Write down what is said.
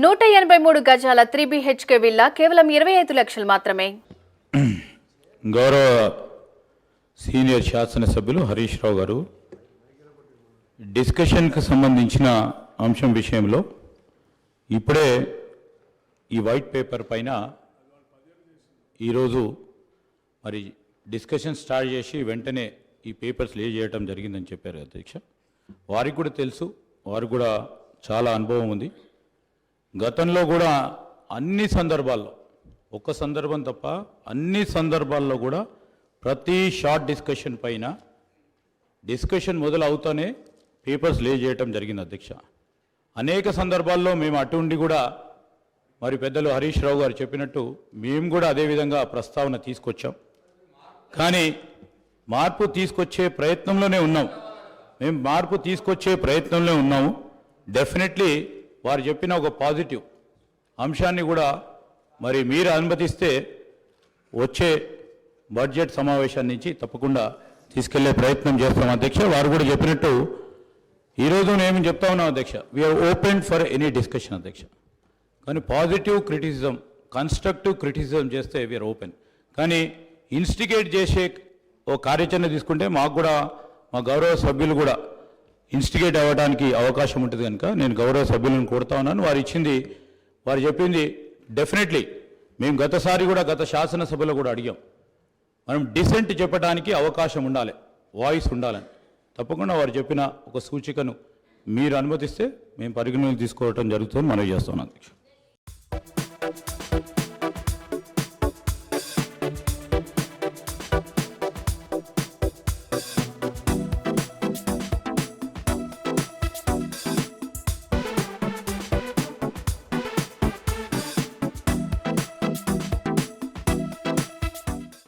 183 గజాల 3 BHK villa కేవలం 25 లక్షలు మాత్రమే. గౌరవ సీనియర్ శాసనసభ్యులు హరీష్ రావు గారు డిస్కషన్కి సంబంధించిన అంశం విషయంలో ఇప్పుడే ఈ వైట్ పేపర్ పైన ఈరోజు మరి డిస్కషన్ స్టార్ట్ చేసి వెంటనే ఈ పేపర్స్ లే చేయడం జరిగిందని చెప్పారు అధ్యక్ష. వారికి కూడా తెలుసు, వారికి కూడా చాలా అనుభవం ఉంది. గతంలో కూడా అన్ని సందర్భాల్లో, ఒక్క సందర్భం తప్ప అన్ని సందర్భాల్లో కూడా ప్రతి షార్ట్ డిస్కషన్ పైన డిస్కషన్ మొదలు అవుతానే పేపర్స్ లే చేయటం జరిగింది అధ్యక్ష. అనేక సందర్భాల్లో మేము అటు ఉండి కూడా మరి పెద్దలు హరీష్ రావు గారు చెప్పినట్టు మేము కూడా అదేవిధంగా ప్రస్తావన తీసుకొచ్చాం. కానీ మార్పు తీసుకొచ్చే ప్రయత్నంలోనే ఉన్నాం. మేము మార్పు తీసుకొచ్చే ప్రయత్నంలో ఉన్నాము. డెఫినెట్లీ వారు చెప్పిన ఒక పాజిటివ్ అంశాన్ని కూడా మరి మీరు అనుమతిస్తే వచ్చే బడ్జెట్ సమావేశం నుంచి తప్పకుండా తీసుకెళ్లే ప్రయత్నం చేస్తాం అధ్యక్ష. వారు కూడా చెప్పినట్టు ఈరోజు నేను చెప్తా ఉన్నాం అధ్యక్ష, we're open for any discussion అధ్యక్ష. కానీ పాజిటివ్ క్రిటిసిజం, కన్స్ట్రక్టివ్ క్రిటిసిజం చేస్తే వీఆర్ ఓపెన్. కానీ ఇన్స్టిగేట్ చేసే ఓ కార్యాచరణ తీసుకుంటే మాకు కూడా మా గౌరవ సభ్యులు కూడా ఇన్స్టిగేట్ అవ్వడానికి అవకాశం ఉంటుంది కనుక నేను గౌరవ సభ్యులను కోరుతా ఉన్నాను. వారు చెప్పింది డెఫినెట్లీ మేము గతసారి కూడా గత శాసనసభలో కూడా అడిగాం, మనం డిసెంట్ చెప్పడానికి అవకాశం ఉండాలి, వాయిస్ ఉండాలని. తప్పకుండా వారు చెప్పిన ఒక సూచికను మీరు అనుమతిస్తే మేము పరిగణలోకి తీసుకోవటం జరుగుతుందని మనవి చేస్తున్నాం అధ్యక్ష.